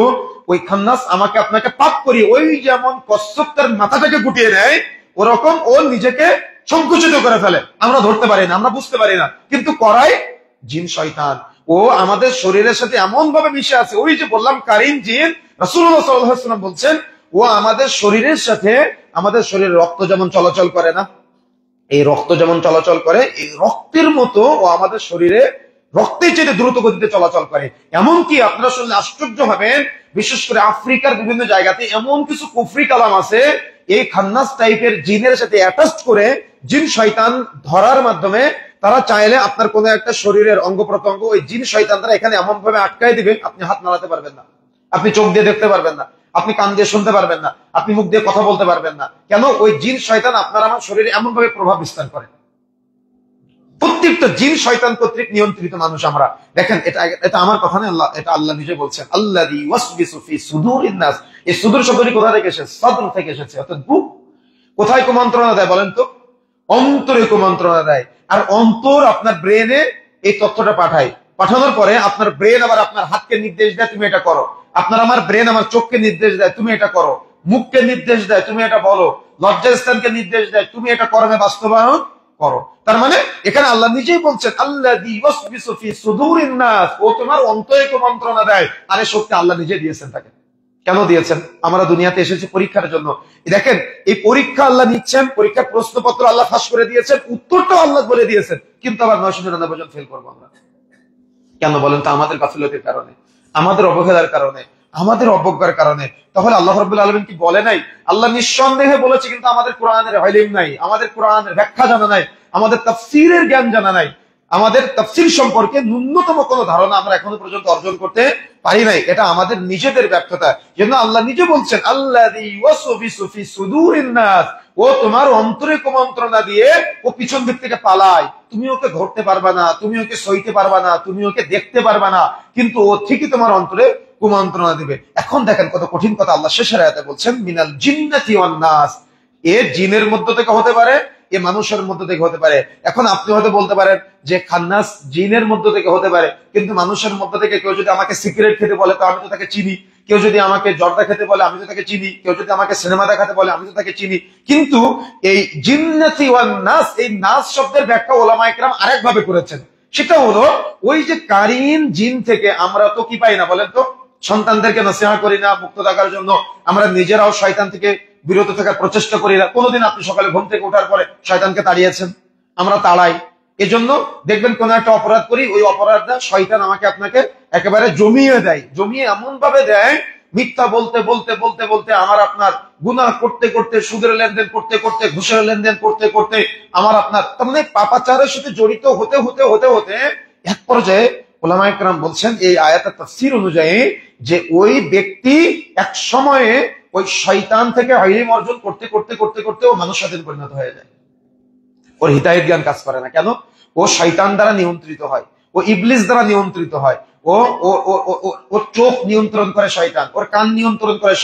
ওই খান্নাস আমাকে আপনাকে পাপ করি, ওই যেমন কচ্ছপ তার মাথাটাকে গুটিয়ে নেয়, ওরকম ও নিজেকে সংকুচিত করে ফেলে। আমরা ধরতে পারি না, আমরা বুঝতে পারি না, কিন্তু করাই জিন শয়তান। ও আমাদের শরীরের সাথে এমন ভাবে মিশে আছে, ওই যে বললাম কারিন জিন, রাসূলুল্লাহ সাল্লাল্লাহু আলাইহি ওয়াসাল্লাম বলছেন ও আমাদের শরীরের সাথে, আমাদের শরীরে রক্ত যেমন চলাচল করে না, এই রক্ত যেমন চলাচল করে, এই রক্তের মতো ও আমাদের শরীরে রক্তের চেয়ে দ্রুত গতিতে চলাচল করে। এমনকি আপনারা শুনলে আশ্চর্য হবেন, বিশেষ করে আফ্রিকার বিভিন্ন জায়গাতে এমন কিছু কুফরি কালাম আছে, এই খান্নাস টাইপের জিনের সাথে অ্যাটাচ করে জিন শয়তান ধরার মাধ্যমে তারা চাইলে আপনার কোন একটা শরীরের অঙ্গ প্রত্যঙ্গ ওই জিন শয়তান তারা এখানে এমন ভাবে আটকায় দিবে, আপনি হাত নাড়াতে পারবেন না, আপনি চোখ দিয়ে দেখতে পারবেন না, আপনি কান দিয়ে শুনতে পারবেন না, আপনি মুখ দিয়ে কথা বলতে পারবেন না। কেন? ওই জিন শয়তান আপনার আমার শরীরে এমন ভাবে প্রভাব বিস্তার করে। প্রত্যেকটা জিন শয়তান কর্তৃক নিয়ন্ত্রিত মানুষ আমরা। দেখেন, এটা আমার কথা না, আল্লাহ, এটা আল্লাহ নিজে বলছেন, আল্লাযী ওয়াসবিসু ফি সুদুরিন নাস। এই সুদূর শব্দটি কোথা থেকে এসেছে? সদর থেকে এসেছে, অর্থাৎ বুক। কোথায় কুমন্ত্রণা দেয় বলেন তো? অন্তরে কুমন্ত্রণা দেয়। আর অন্তর আপনার ব্রেনে এই তথ্যটা পাঠায়, পাঠানোর পরে আপনার ব্রেন আবার আপনার হাতকে নির্দেশ দেয় তুমি এটা করো, আপনার আমার ব্রেন আমার চোখকে নির্দেশ দেয় তুমি এটা করো, মুখকে নির্দেশ দেয় তুমি এটা বলো, লজ্জাস্থানকে নির্দেশ দেয় তুমি এটা কর্মে বাস্তবায়ন করো। তার মানে এখানে আল্লাহ নিজেই বলছেন আল্লাযী ওয়াসবিসু ফি সুদুরিন নাস, ও তোমার অন্তরে কুমন্ত্রণা দেয়। আরে শক্তি আল্লাহ নিজে দিয়েছেন তাকে। কেন দিয়েছেন? আমরা দুনিয়াতে এসেছি পরীক্ষার জন্য। দেখেন, এই পরীক্ষা আল্লাহ নিচ্ছেন, পরীক্ষার প্রশ্নপত্র আল্লাহ ফাঁস করে দিয়েছেন, উত্তরটাও আল্লাহ বলে দিয়েছেন, কিন্তু আবার 999 জন ফেল করবো আমরা। কেন বলেন তো? আমাদের গাফিলতির কারণে, আমাদের অবহেলার কারণে, আমাদের অবজ্ঞার কারণে। তাহলে আল্লাহ রাব্বুল আলামিন কি বলে নাই? আল্লাহ নিঃসন্দেহে বলেছে, কিন্তু আমাদের কোরআনের ইলম নাই, আমাদের কোরআনের ব্যাখ্যা জানা নাই, আমাদের তাফসীরের জ্ঞান জানা নাই, আমাদের তাফসীর সম্পর্কে ন্যূনতম কোনো ধারণা আমরা এখনো পর্যন্ত অর্জন করতে পারি নাই। এটা আমাদের নিজেদের ব্যর্থতা। জন্য আল্লাহ নিজে বলছেন আল্লাযী ওয়াসবিসু ফি সুদুরিন নাস, ও তোমার অন্তরে কুমন্ত্রণা দিয়ে ও পিছন দিক থেকে পালায়, তুমি ওকে ধরতে পারবা না, তুমি ওকে সইতে পারবা না, তুমি ওকে দেখতে পারবা না, কিন্তু ও ঠিকই তোমার অন্তরে কুমন্ত্রণা দিবে। এখন দেখেন কত কঠিন কথা আল্লাহ শেষের আয়াতে বলছেন, মিনাল জিন্নাতি ওয়ান নাস। এ জিনের মধ্য থেকে হতে পারে, এ মানুষের মধ্য থেকে হতে পারে। এখন আপনি হয়তো বলতে পারেন যে খান্নাস জিনের মধ্য থেকে হতে পারে, কিন্তু মানুষের মধ্য থেকে কেউ যদি আমাকে সিগারেট খেতে বলে তো আমি তো তাকে চিনি, কেউ যদি আমাকে জর্দা খেতে বলে আমি তো তাকে চিনি, কেউ যদি আমাকে সিনেমা দেখাতে বলে আমি তো তাকে চিনি। কিন্তু এই জিন্নাতি ওয়ান নাস, এই নাস শব্দের ব্যাখ্যা ওলামায়ে কেরাম আরেক ভাবে করেছেন। সেটা হলো ওই যে কারিন জিন থেকে আমরা তো কি পাই না বলেন তো? সন্তানদেরকে নসিহত করি না মুক্ত থাকার জন্য, আমরা নিজেরাও শয়তান থেকে বিরত থাকার প্রচেষ্টা করি না। কোনোদিন আপনি সকালে ঘুম থেকে ওঠার পরে শয়তানকে তাড়িয়েছেন? আমরা তাড়াই। এজন্য দেখবেন কোন একটা অপরাধ করি, ওই অপরাধটা শয়তান আমাকে আপনাকে একেবারে জমিয়ে দেয়, জমিয়ে এমন ভাবে দেয়, মিথ্যা বলতে বলতে বলতে বলতে আমার আপনার গুনাহ করতে করতে, সুদের লেনদেন করতে করতে, ঘুষের লেনদেন করতে করতে আমার আপনার, তার মানে পাপাচারের সাথে জড়িত হতে হতে হতে হতে এক পর্যায়ে উলামায়ে কেরাম বলছেন এই আয়াতের তাফসীর অনুযায়ী যে ওই ব্যক্তি এক সময়ে ওই শয়তান থেকে ইলম অর্জন করতে করতে করতে করতে ও মানুষ স্বাধীন পরিণত হয়ে যায়। ওর হিদায়াত জ্ঞান কাজ করে না। কেন? ও শয়তান দ্বারা নিয়ন্ত্রিত হয়, ও ইবলিস দ্বারা নিয়ন্ত্রিত হয়। ও ওর চোখ নিয়ন্ত্রণ করে শয়তান, ওর কান নিয়ন্ত্রণ করে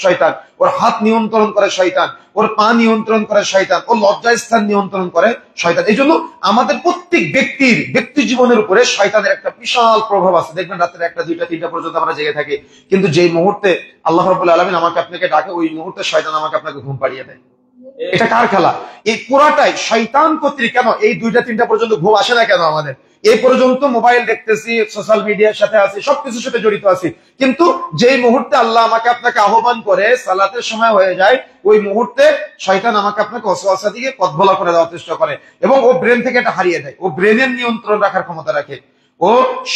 শয়তান, ওর হাত নিয়ন্ত্রণ করে শয়তান, ওর পা নিয়ন্ত্রণ করে শয়তান, ওর লজ্জাস্থান নিয়ন্ত্রণ করে শয়তান। এই জন্য আমাদের প্রত্যেক ব্যক্তির ব্যক্তি জীবনের উপরে শয়তানের একটা বিশাল প্রভাব আছে। দেখবেন রাতের 1টা 2টা 3টা পর্যন্ত আমরা জেগে থাকি, কিন্তু যেই মুহূর্তে আল্লাহ রাব্বুল আলামিন আমাকে আপনাকে ডাকে, ওই মুহূর্তে শয়তান আমাকে আপনাকে ঘুম পাড়িয়ে দেয়। এটা কার খেলা? এই পুরাটাই শয়তান কর্তৃক। কেন এই 2টা 3টা পর্যন্ত ঘুম আসে না কেন আমাদের? এই পর্যন্ত মোবাইল দেখতেছি, সোশ্যাল মিডিয়ার সাথে আছি, সবকিছুর সাথে জড়িত আছি, কিন্তু যেই মুহূর্তে আল্লাহ আমাকে আপনাকে আহ্বান করে সালাতের সময় হয়ে যায়, ওই মুহূর্তে শয়তান আমাকে আপনাকে ওয়াসওয়াসা দিয়ে পথ ভোলা করে দেওয়ার চেষ্টা করে এবং ও ব্রেন থেকে এটা হারিয়ে দেয়। ও ব্রেনের নিয়ন্ত্রণ রাখার ক্ষমতা রাখে। ও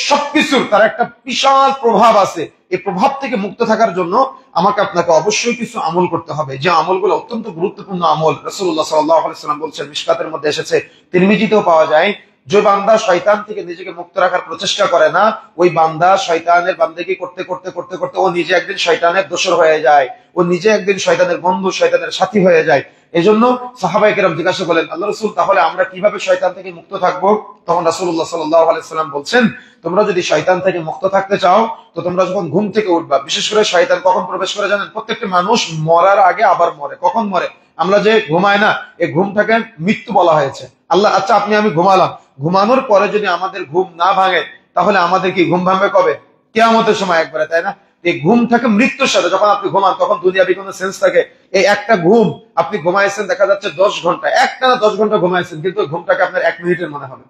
সবকিছুর তার একটা বিশাল প্রভাব আছে। এই প্রভাব থেকে মুক্ত থাকার জন্য আমাকে আপনাকে অবশ্যই কিছু আমল করতে হবে, যে আমলগুলো অত্যন্ত গুরুত্বপূর্ণ আমল। রাসূলুল্লাহ সাল্লাল্লাহু আলাইহি ওয়াসাল্লাম বলছেন, মিশকাতের মধ্যে এসেছে, তিরমিজিতেও পাওয়া যায়, যে বান্দা শয়তান থেকে নিজেকে মুক্ত রাখার প্রচেষ্টা করে না, ওই বান্দা শয়তানের বান্দেগি করতে করতে করতে করতে ও নিজে একদিন শয়তানের দোসর হয়ে যায়, ও নিজে একদিন শয়তানের বন্ধু, শয়তানের সাথী হয়ে যায়। এই জন্য সাহাবায়ে কেরাম জিজ্ঞাসা করলেন, আল্লাহ রাসূল, তাহলে আমরা কিভাবে শয়তান থেকে মুক্ত থাকবো? তখন রাসূলুল্লাহ সাল্লাল্লাহু আলাইহি ওয়াসাল্লাম বলছেন, তোমরা যদি শয়তান থেকে মুক্ত থাকতে চাও, তো তোমরা যখন ঘুম থেকে উঠবা, বিশেষ করে শয়তান কখন প্রবেশ করে জানেন? প্রত্যেকটা মানুষ মরার আগে আবার মরে। কখন মরে? আমরা যে ঘুমায় না, এই ঘুমটাকে মৃত্যু বলা হয়েছে। আল্লাহ, আচ্ছা আপনি আমি ঘুমালাম, ঘুমানোর পরে যদি আমাদের ঘুম না ভাঙে, তাহলে আমাদের কি ঘুম ভাঙবে কবে? কিয়ামতের সময় একবারে, তাই না? এই ঘুম থাকে মৃত্যুর সাথে। যখন আপনি ঘুমান তখন দুনিয়াবি কোনো সেন্স থাকে? এই একটা ঘুম আপনি ঘুমাইছেন, দেখা যাচ্ছে 10 ঘন্টা, একটানা 10 ঘন্টা ঘুমাইছেন, কিন্তু ঘুমটাকে আপনার 1 মিনিটের মনে হবে।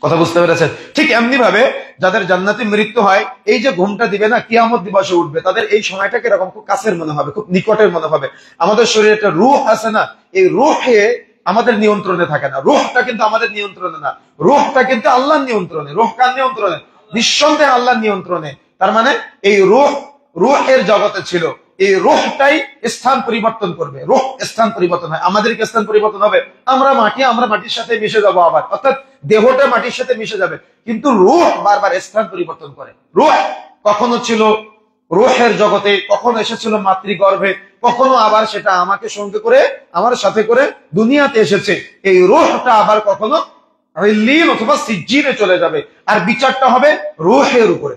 কথা বুঝতে পেরেছেন? ঠিক এমনি ভাবে যাদের জান্নাতে মৃত্যু হয়, এই যে ঘুমটা দিবে না, কিয়ামত দিবসে উঠবে, তাদের এই সময়টাকে এরকম খুব কাছের মনে হবে, খুব নিকটের মনে হবে। আমাদের শরীরে একটা রূহ আছে না, এই রূহে আমাদের নিয়ন্ত্রণে থাকে না। রূহটা কিন্তু আমাদের নিয়ন্ত্রণে না, রূহটা কিন্তু আল্লাহর নিয়ন্ত্রণে। রূহ কার নিয়ন্ত্রণে? নিঃসন্দেহে আল্লাহর নিয়ন্ত্রণে। তার মানে এই রূহের জগতে ছিল, এই রূহটাই স্থান পরিবর্তন করবে। রূহ স্থান পরিবর্তন হয়, আমাদেরকে স্থান পরিবর্তন হবে। আমরা মাটির সাথে মিশে যাবো আবার, অর্থাৎ দেহটা মাটির সাথে মিশে যাবে, কিন্তু রূহ বারবার স্থান পরিবর্তন করে। রূহ কখনো ছিল রূহের জগতে, কখনো এসেছিল মাতৃগর্ভে, কখনো আবার সেটা আমাকে সঙ্গে করে, আমার সাথে করে দুনিয়াতে এসেছে। এই রূহটা আবার কখনো ইল্লিন অথবা সিজ্জিনে চলে যাবে, আর বিচারটা হবে রূহের উপরে।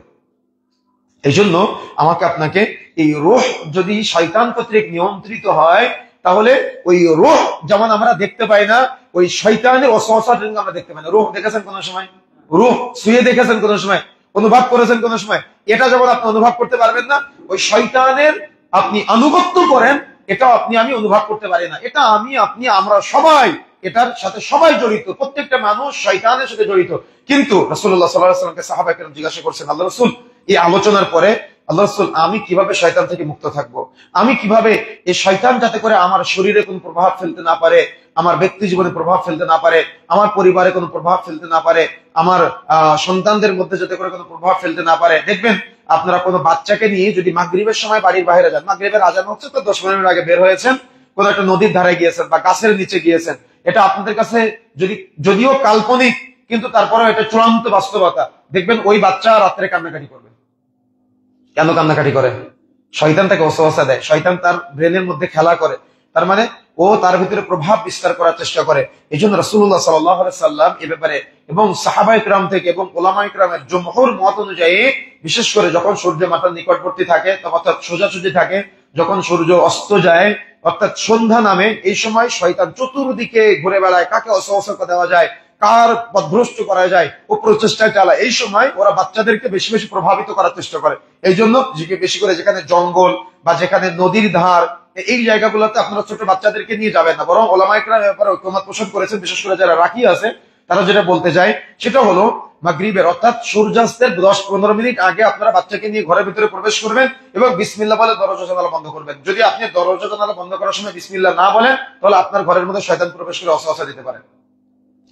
এই জন্য আমাকে আপনাকে এই রূহ যদি শয়তান কর্তৃক নিয়ন্ত্রিত হয়, তাহলে ওই রূহ যেমন আমরা দেখতে পাই না, ওই শয়তানের ওয়াসওয়াসা আমরা দেখতে পাই না। রূহ দেখেছেন কোন সময়? রূহ শুয়ে দেখেছেন কোন সময়? অনুভব করেছেন কোন সময়? এটা যেমন আপনি অনুভব করতে পারবেন না, ওই শয়তানের আপনি আনুগত্য করেন, এটাও আপনি আমি অনুভব করতে পারি না। এটা আমি আপনি আমরা সবাই এটার সাথে সবাই জড়িত, প্রত্যেকটা মানুষ শয়তানের সাথে জড়িত। কিন্তু রাসূলুল্লাহ সাল্লাল্লাহু আলাইহি ওয়াসাল্লামকে সাহাবায়ে কেরাম জিজ্ঞাসা করছেন, আল্লাহ রাসূল, এই আলোচনার পরে আল্লাহ রাসূল, আমি কিভাবে শয়তান থেকে মুক্ত থাকবো? আমি কিভাবে এই শয়তান যাতে করে আমার শরীরে কোনো প্রভাব ফেলতে না পারে, আমার ব্যক্তি জীবনে প্রভাব ফেলতে না পারে, আমার পরিবারে কোনো প্রভাব ফেলতে না পারে, আমার সন্তানদের মধ্যে যাতে করে কোনো প্রভাব ফেলতে না পারে। দেখবেন আপনারা কোনো বাচ্চাকে নিয়ে যদি মাগরিবের সময় বাড়ির বাইরে যান, মাগরিবের আজান হচ্ছে তো 10 মিনিট আগে বের হয়েছেন, কোন একটা নদীর ধারে গিয়েছেন বা গাছের নিচে গিয়েছেন, এটা আপনাদের কাছে যদিও কাল্পনিক, কিন্তু তারপরেও এটা চূড়ান্ত বাস্তবতা। দেখবেন ওই বাচ্চা রাত্রে কান্নাকাটি করবে। কেন কান্নাকাটি করে? শয়তান তাকে ওয়াসওয়াসা দেয়, শয়তান তার ব্রেনের মধ্যে খেলা করে, তার মানে ও তার ভিতরে প্রভাব বিস্তার করার চেষ্টা করে। এই জন্য রাসূলুল্লাহ সাল্লাল্লাহু আলাইহি সাল্লাম এ ব্যাপারে এবং সাহাবায়ে কেরাম থেকে এবং উলামায়ে কেরামের জমহুর মত অনুযায়ী, বিশেষ করে যখন সূর্য মাথার নিকটবর্তী থাকে, অর্থাৎ সোজাসুজি থাকে, যখন সূর্য অস্ত যায় অর্থাৎ সন্ধ্যা নামে, এই সময় শয়তান চতুর্দিকে ঘুরে বেড়ায়, কাকে ওয়াসওয়াসা দেওয়া যায়, কার পথভ্রষ্ট করা যায়, ও প্রচেষ্টা চালায়। এই সময় ওরা বাচ্চাদেরকে বেশি বেশি প্রভাবিত করার চেষ্টা করে। এই জন্য বেশি করে যেখানে জঙ্গল বা যেখানে নদীর ধার, এই জায়গাগুলোতে আপনারা ছোট বাচ্চাদেরকে নিয়ে যাবেন না। বরং ওলামায়ে কেরাম ব্যাপারে ঐকমত পোষণ করেছেন, বিশেষ করে যারা রাকি আছে, তারা যেটা বলতে চায় সেটা হলো মাগরিবের অর্থাৎ সূর্যাস্তের 10-15 মিনিট আগে আপনারা বাচ্চাকে নিয়ে ঘরের ভিতরে প্রবেশ করবেন এবং বিসমিল্লাহ বলে দরজা জানালা বন্ধ করবেন। যদি আপনি দরজা জানালা বন্ধ করার সময় বিসমিল্লাহ না বলেন, তাহলে আপনার ঘরের মধ্যে শয়তান প্রবেশ করে ওয়াসওয়াসা দিতে পারে।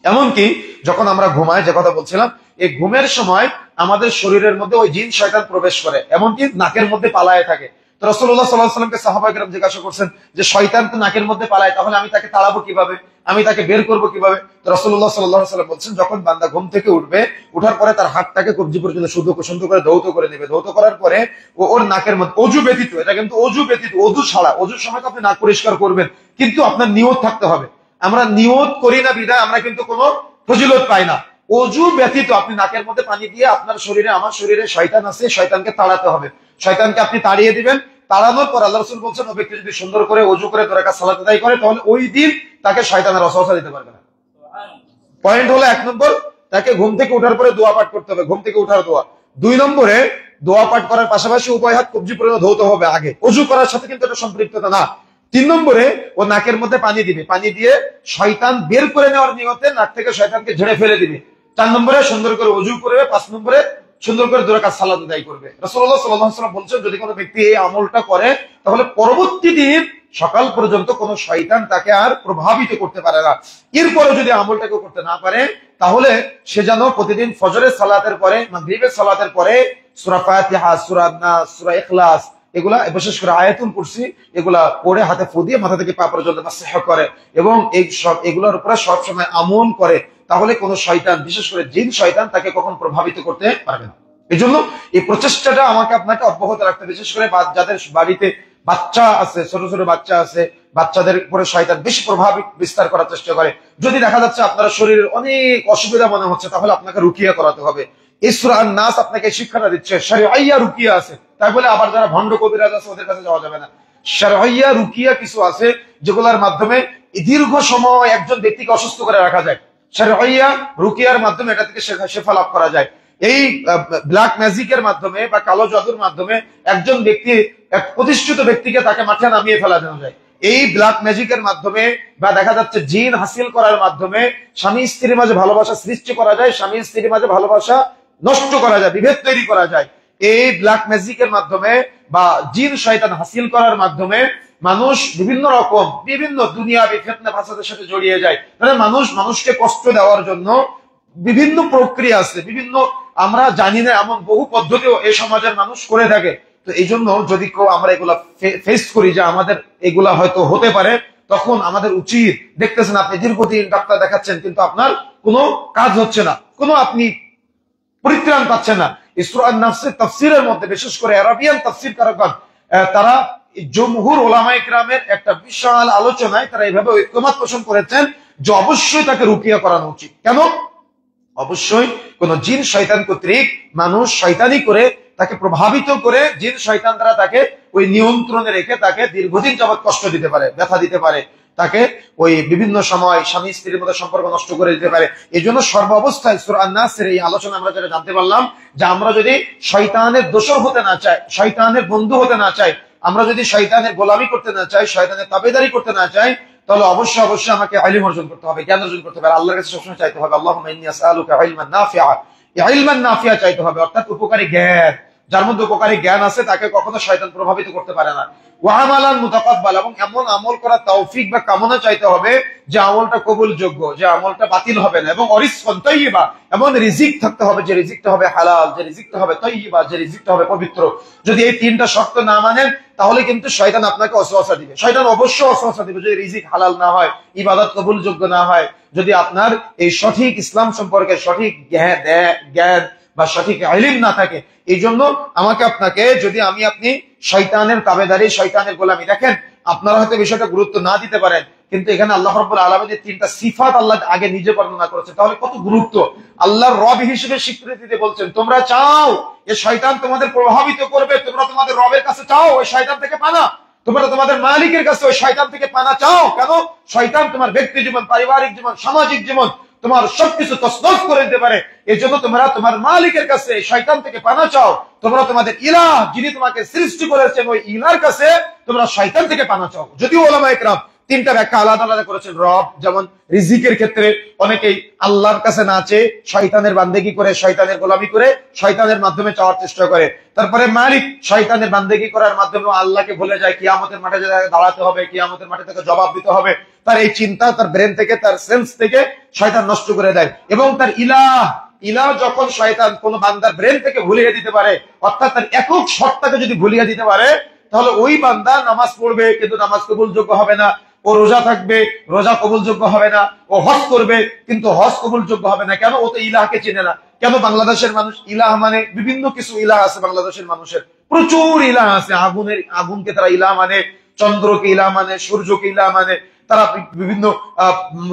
এমনকি যখন আমরা ঘুমাই, যে কথা বলছিলাম, এই ঘুমের সময় আমাদের শরীরের মধ্যে ওই জিন শয়তান প্রবেশ করে, এমনকি নাকের মধ্যে পালায় থাকে। তো রাসূলুল্লাহ সাল্লাল্লাহু আলাইহি ওয়াসাল্লামকে সাহাবায়ে কেরাম জিজ্ঞাসা করছেন যে শয়তান তো নাকের মধ্যে পালায়, তাহলে আমি তাকে তাড়াবো কিভাবে, আমি তাকে বের করব কিভাবে? তো রাসূলুল্লাহ সাল্লাল্লাহু আলাইহি ওয়াসাল্লাম বলছেন, যখন বান্দা ঘুম থেকে উঠবে, উঠার পরে তার হাতটাকে কবজি পর্যন্ত সুন্দর করে ধৌত করে নেবে। ধৌত করার পরে ওর নাকের মধ্যে অজু ব্যতীত, এটা কিন্তু অজু ব্যতীত, অজু ছাড়া, অজুর সময় তো আপনি নাক পরিষ্কার করবেন, কিন্তু আপনার নিয়ত থাকতে হবে। আমরা নিয়ত করি না বিধায় আমরা কিন্তু কোনো ফজিলত পাই না। অজু ব্যতীত আপনি নাকের মধ্যে পানি দিয়ে আপনার শরীরে, আমার শরীরে শয়তান আছে, শয়তানকে তাড়াতে হবে। শয়তানকে আপনি তাড়িয়ে দিবেন। তাড়ানোর পর আল্লাহ রাসূল বলছেন, ও ব্যক্তি যদি সুন্দর করে অজু করে 2 রাকাত সালাত আদায় করে, তাহলে ওই দিন তাকে শয়তানের ওয়াসওয়াসা দিতে পারবে না। পয়েন্ট হলো 1 নম্বর, তাকে ঘুম থেকে ওঠার পরে দোয়া পাঠ করতে হবে, ঘুম থেকে ওঠার দোয়া। 2 নম্বরে, দোয়া পাঠ করার পাশাপাশি উভয় হাত কবজি পর্যন্ত ধৌত হবে আগে, অজু করার সাথে কিন্তু এটা সম্পৃক্ততা না। 3 নম্বরে, ও নাকের মধ্যে পানি দিবে, পানি দিয়ে শয়তান বের করে নেওয়ার নিয়তে নাক থেকে শয়তানকে ঝেড়ে ফেলে দিবে। 4 নম্বরে, সুন্দর করে অজু করবে। 5 নম্বরে, সুন্দর করে 2 রাকাত সালাত আদায় করবে। রাসূলুল্লাহ সাল্লাল্লাহু আলাইহি ওয়াসাল্লাম বলছেন, যদি কোনো ব্যক্তি এই আমলটা করে, তাহলে পরবর্তী দিন সকাল পর্যন্ত কোনো শয়তান তাকে আর প্রভাবিত করতে পারে না। এরপরে যদি আমলটাকে করতে না পারে, তাহলে সে যেন প্রতিদিন ফজরের সালাতের পরে, মাগরিবের সালাতের পরে সূরা ফাতিহা, সূরা নাস, সূরা ইখলাস, এগুলা বিশেষ করে আয়াতুল কুরসি, এগুলা পড়ে হাতে ফু দিয়ে মাথা থেকে পা পর্যন্ত মাসহ করে, এবং এই সব এগুলোর উপরে সব সময় আমল করে, তাহলে কোন শয়তান, বিশেষ করে জিন শয়তান, তাকে কখন প্রভাবিত করতে পারবে না। এই জন্য এই প্রচেষ্টাটা আমাকে আপনাকে অব্যাহত রাখতে, বিশেষ করে যাদের বাড়িতে বাচ্চা আছে, ছোট ছোট বাচ্চা আছে, বাচ্চাদের উপরে শয়তান বেশি প্রভাব বিস্তার করার চেষ্টা করে। যদি দেখা যাচ্ছে আপনার শরীরের অনেক অসুবিধা মনে হচ্ছে, তাহলে আপনাকে রুকিয়া করাতে হবে। এই সূরা আন-নাস আপনাকে শিক্ষাটা দিচ্ছে, শরঈয়া রুকিয়া আছে, তাই বলে আবার যারা ভণ্ড কবিরাজ আছে ওদের কাছে যাওয়া যাবে না। শরঈয়া রুকিয়া কিছু আছে যেগুলোর মাধ্যমে দীর্ঘ সময় একজন ব্যক্তিকে অসুস্থ করে রাখা যায়। শরঈয়া রুকিয়ার মাধ্যমে এটা থেকে শেফা লাভ করা যায়। এই ব্ল্যাক ম্যাজিকের মাধ্যমে বা কালো জাদুর মাধ্যমে একজন ব্যক্তি, এক প্রতিষ্ঠিত ব্যক্তিকে তাকে মাঠে নামিয়ে ফেলা যায়। এই ব্ল্যাক ম্যাজিকের মাধ্যমে বা দেখা যাচ্ছে জিন হাসিল করার মাধ্যমে স্বামী স্ত্রীর মাঝে ভালোবাসা সৃষ্টি করা যায়, স্বামী স্ত্রীর মাঝে ভালোবাসা নষ্ট করা যায়, বিভেদ তৈরি করা যায়। এই ব্ল্যাক ম্যাজিকের মাধ্যমে বা জিন শয়তান হাসিল করার মাধ্যমে মানুষ বিভিন্ন রকম বিভিন্ন দুনিয়াবি ফিতনা ফাসাদের সাথে জড়িয়ে যায়। মানে মানুষকে কষ্ট দেওয়ার জন্য বিভিন্ন প্রক্রিয়া আছে, বিভিন্ন আমরা জানি না এমন বহু পদ্ধতিও এই সমাজের মানুষ করে থাকে। তো এই জন্য যদি কেউ আমরা এগুলা ফেস করি যে আমাদের এগুলা হয়তো হতে পারে, তখন আমাদের উচিত, দেখতেছেন আপনি দীর্ঘদিন ডাক্তার দেখাচ্ছেন কিন্তু আপনার কোনো কাজ হচ্ছে না, কোনো আপনি পরিত্রাণ পাচ্ছেন না। সূরা আন-নাসের তাফসীরের মধ্যে বিশেষ করে আরবিয়ান তাফসীরকারগণ, তারা জমহুর উলামায়ে কেরামের একটা বিশাল আলোচনায় তারা এইভাবে ঐক্যমত পোষণ করেছেন যে অবশ্যই তাকে রুকিয়া করানো উচিত। কেন? অবশ্যই কোন জিন শয়তান কর্তৃক মানুষ শয়তানি করে তাকে প্রভাবিত করে, জিন শয়তান দ্বারা তাকে ওই নিয়ন্ত্রণে রেখে তাকে দীর্ঘদিন যাবত কষ্ট দিতে পারে, ব্যথা দিতে পারে, তাকে ওই বিভিন্ন সময় স্বামী স্ত্রীর মধ্যে সম্পর্ক নষ্ট করে দিতে পারে। এই জন্য সর্বাবস্থায় সূরা আন-নাসের এই আলোচনা আমরা যেটা জানতে পারলাম, যে আমরা যদি শয়তানের দোসর হতে না চাই, শয়তানের বন্ধু হতে না চাই, আমরা যদি শয়তানের গোলামি করতে না চাই, শয়তানের তাবেদারি করতে না চাই, তাহলে অবশ্যই আমাকে ইলম অর্জন করতে হবে, জ্ঞান অর্জন করতে হবে। আল্লাহর কাছে সবসময় চাইতে হবে, আল্লাহুম্মা ইন্নী আসআলুকা ইলমান নাফিআ, ইলমান নাফিআ চাইতে হবে, অর্থাৎ উপকারী জ্ঞান। যার মধ্যে উপকারী জ্ঞান আছে তাকে কখনো শয়তান প্রভাবিত করতে পারে না। ওয়া আমালান মুতাকাব্বাল, এবং এমন আমল করার তৌফিক বা কামনা চাইতে হবে যে আমলটা কবুলযোগ্য, যে আমলটা বাতিল হবে না, এবং রিজকান তাইয়্যিবা, এমন রিজিক থাকতে হবে যে রিজিকটা হবে হালাল, যে রিজিকটা হবে তাইয়্যিবা, যে রিজিকটা হবে পবিত্র। যদি এই 3টা শর্ত না মানেন, তাহলে কিন্তু শয়তান আপনাকে ওয়াসওয়াসা দিবে। শয়তান অবশ্যই ওয়াসওয়াসা দিবে যদি রিজিক হালাল না হয়, ইবাদত কবুলযোগ্য না হয়, যদি আপনার এই সঠিক ইসলাম সম্পর্কে সঠিক জ্ঞান বা সঠিক ইলম না থাকে। এই জন্য আমাকে আপনাকে, যদি আপনি শয়তানের তাবেদারি, শয়তানের গোলামি, দেখেন আপনারা হয়তো বিষয়টা গুরুত্ব না দিতে পারেন, কিন্তু এখানে আল্লাহ রাব্বুল আলামিনের 3টা সিফাত আল্লাহ আগে নিজে বর্ণনা করেছে, তাহলে কত গুরুত্ব। আল্লাহর রব হিসেবে স্বীকৃতি দিতে বলছেন, তোমরা চাও এই শয়তান তোমাদের প্রভাবিত করবে, তোমরা তোমাদের রবের কাছে চাও ওই শয়তান থেকে পানা, তোমরা তোমাদের মালিকের কাছে ওই শয়তান থেকে পানা চাও। কেন? শয়তান তোমার ব্যক্তি জীবন, পারিবারিক জীবন, সামাজিক জীবন, তোমার সবকিছু তছনছ করে দিতে পারে। এই জন্য তোমরা তোমার মালিকের কাছে শয়তান থেকে পানা চাও, তোমরা তোমাদের ইলাহ, যিনি তোমাকে সৃষ্টি করেছেন, ওই ইলাহর কাছে তোমরা শয়তান থেকে পানা চাও। যদিও উলামায়ে কেরাম 3টা ব্যাখ্যা আলাদা আলাদা করেছেন। রব, যেমন রিজিকের ক্ষেত্রে অনেকেই আল্লাহর কাছে না চেয়ে শয়তানের বান্দেগি করে, শয়তানের গোলামি করে, শয়তানের মাধ্যমে চাওয়ার চেষ্টা করে। তারপরে মালিক, শয়তানের বান্দেগি করার মাধ্যমে আল্লাহকে ভুলে যায়, কিয়ামতের মাঠে দাঁড়াতে হবে, কিয়ামতের মাঠে তাকে জবাব দিতে হবে। তার এই চিন্তা, তার ব্রেন থেকে, তার সেন্স থেকে শয়তান নষ্ট করে দেয়। এবং তার ইলাহ যখন শয়তান কোন বান্দার ব্রেন থেকে ভুলিয়ে দিতে পারে, অর্থাৎ তার একক সত্তাকে যদি ভুলিয়ে দিতে পারে, তাহলে ওই বান্দা নামাজ পড়বে কিন্তু নামাজ কবুলযোগ্য হবে না, ও রোজা থাকবে, রোজা কবুলযোগ্য হবে না, ও হজ করবে কিন্তু হজ কবুলযোগ্য হবে না। কেন? ও তো ইলাহকে চেনে না। কেন? বাংলাদেশের মানুষ ইলাহ মানে বিভিন্ন কিছু ইলাহ আছে, বাংলাদেশের মানুষের প্রচুর ইলাহ আছে। আগুনকে তারা ইলাহ মানে, চন্দ্রকে ইলাহ মানে, সূর্যকে ইলাহ মানে। তারা বিভিন্ন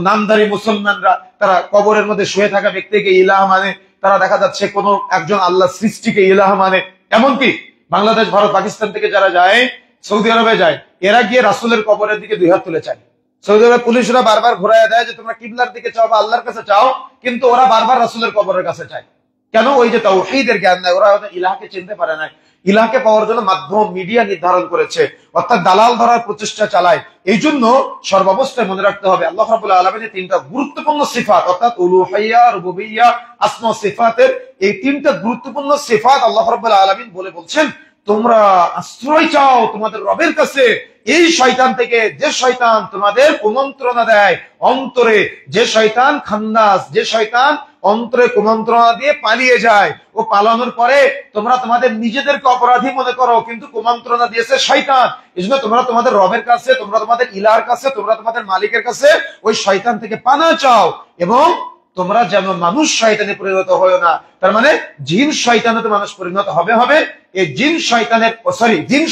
নামধারী মুসলমানরা তারা কবরের মধ্যে শুয়ে থাকা ব্যক্তিকে ইলাহ মানে। তারা দেখা যাচ্ছে কোন একজন আল্লাহ সৃষ্টিকে ইলাহ মানে। এমনকি বাংলাদেশ, ভারত, পাকিস্তান থেকে যারা যায় সৌদি আরবে যায়, এরা গিয়ে রাসূলের কবরের দিকে দুই হাত তুলে চায়। সৌদি আরবের পুলিশরা বারবার ঘুরাইয়া দেয় যে তোমরা কিবলার দিকে চাও বা আল্লাহর কাছে চাও, কিন্তু ওরা বারবার রাসূলের কবরের কাছে চায়। কেন? ওই যে তাওহীদের জ্ঞান নাই, ওরা ইলাহকে চিনতে পারে না। ইলাহকে পাওয়ার জন্য মাধ্যম মিডিয়া নির্ধারণ করেছে, অর্থাৎ দালাল ধরার প্রচেষ্টা চালায়। এই জন্য সর্বাবস্থায় মনে রাখতে হবে আল্লাহ রাব্বুল আলামিনের তিনটা গুরুত্বপূর্ণ সিফাত, অর্থাৎ উলুহিয়্যা, রুবুবিয়্যা, আসমা ও সিফাতের এই তিনটা গুরুত্বপূর্ণ সিফাত আল্লাহ রাব্বুল আলামিন বলছেন তোমরা আশ্রয় চাও তোমাদের রবের কাছে এই শয়তান থেকে, যে শয়তান তোমাদের কুমন্ত্রণা দেয় অন্তরে, যে শয়তান খান্নাস, যে শয়তান অন্তরে কুমন্ত্রণা দিয়ে পালিয়ে যায়। ও পালানোর পরে তোমরা তোমাদের নিজেদেরকে অপরাধী মনে করো, কিন্তু কুমন্ত্রণা দিয়েছে শয়তান। এই জন্য তোমরা তোমাদের রবের কাছে, তোমরা তোমাদের ইলার কাছে, তোমরা তোমাদের মালিকের কাছে ওই শয়তান থেকে পানা চাও। এবং তোমরা যেন মানুষ শয়তানে পরিণত হয় না। তার মানে জিন শয়তানে তো মানুষ পরিণত হবে। এই জিন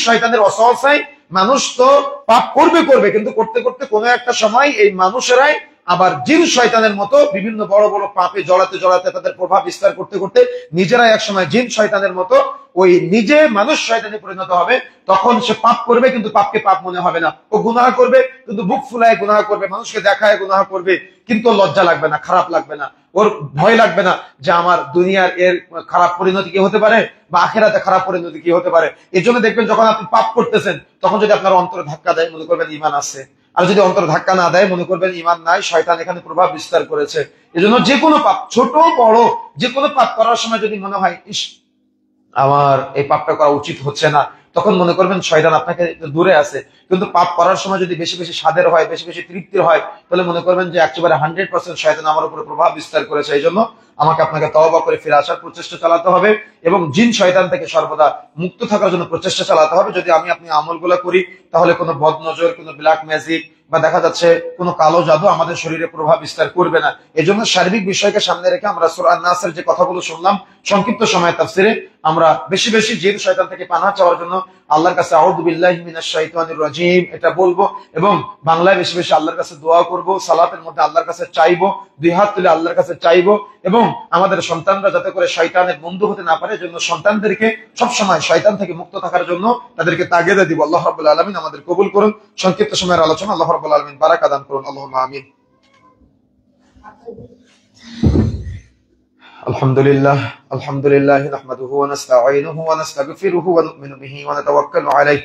শয়তানের অসহসায় মানুষ তো পাপ করবে, কিন্তু করতে করতে কোনো একটা সময় এই মানুষেরাই আবার জিন শয়তানের মতো বিভিন্ন বড় বড় পাপে জড়াতে তাদের প্রভাব বিস্তার করতে করতে নিজেরাই একসময় জিন শয়তানের মতো ওই নিজে মানুষ শয়তানে পরিণত হবে। তখন সে পাপ করবে কিন্তু পাপকে পাপ মনে হবে না। ও গুনাহ করবে কিন্তু বুক ফুলায় গুনাহ করবে, মানুষকে দেখায় গুনাহ করবে, কিন্তু লজ্জা লাগবে না, খারাপ লাগবে না, ওর ভয় লাগবে না যে আমার দুনিয়ার এর খারাপ পরিণতি কি হতে পারে বা আখিরাতে খারাপ পরিণতি কি হতে পারে। এই জন্য দেখবেন যখন আপনি পাপ করতেছেন তখন যদি আপনার অন্তরে ধাক্কা দেয় মনে করবেন ঈমান আছে, আর যদি অন্তরে ধাক্কা না দেয় মনে করবেন ঈমান নাই, শয়তান এখানে প্রভাব বিস্তার করেছে। এজন্য যে কোনো পাপ, ছোট বড় যে কোনো পাপ করার সময় যদি মনে হয় ইস আমার এই পাপটা করা উচিত হচ্ছে না, তখন মনে করবেন শয়তান আপনাকে দূরে আছে। কিন্তু পাপ করার সময় যদি বেশি বেশি স্বাদের হয়, বেশি বেশি তৃপ্তির হয়, তাহলে মনে করবেন যে একেবারে 100% শয়তান আমার উপরে প্রভাব বিস্তার করেছে। এই জন্য আমাকে আপনাকে তওবা করে ফিরে আসার প্রচেষ্টা চালাতে হবে এবং জিন শয়তান থেকে সর্বদা মুক্ত থাকার জন্য প্রচেষ্টা চালাতে হবে। যদি আপনি আমলগুলো করি তাহলে কোনো বদনজর, কোনো ব্ল্যাক ম্যাজিক বা দেখা যাচ্ছে কোনো কালো জাদু আমাদের শরীরে প্রভাব বিস্তার করবে না। এই জন্য সার্বিক বিষয়কে সামনে রেখে আমরা সূরা আন-নাসের যে কথাগুলো শুনলাম সংক্ষিপ্ত সময় তাফসিরে, আমরা বেশি বেশি জিন শয়তান থেকে পানাহ চাওয়ার জন্য আল্লাহর কাছে আউযু বিল্লাহি মিনাশ শাইতানির রাজিম এটা বলবো এবং বাংলায় বেশি বেশি আল্লাহর কাছে দোয়া করব, সালাতের মধ্যে আল্লাহর কাছে চাইবো, দুই হাত তুলে আল্লাহর কাছে চাইবো এবং আমাদের সন্তানরা যাতে করে শয়তানের বন্ধু হতে না পারে, জন্য সন্তানদেরকে সবসময় শয়তান থেকে মুক্ত থাকার জন্য তাদেরকে তাগিদ দিব। আল্লাহ রাব্বুল আলামিন আমাদের কবুল করুন। সংক্ষিপ্ত সময়ের আলোচনা আল্লাহ রাব্বুল আলামিন বারাকা দান করুন। আল্লাহুম্মা আমিন। আলহামদুলিল্লাহ নাহমাদুহু ওয়া নাস্তাঈনুহু ওয়া নাস্তাগফিরুহু ওয়া নু'মিনু বিহি ওয়া নাতাওয়াক্কালু আলাইহি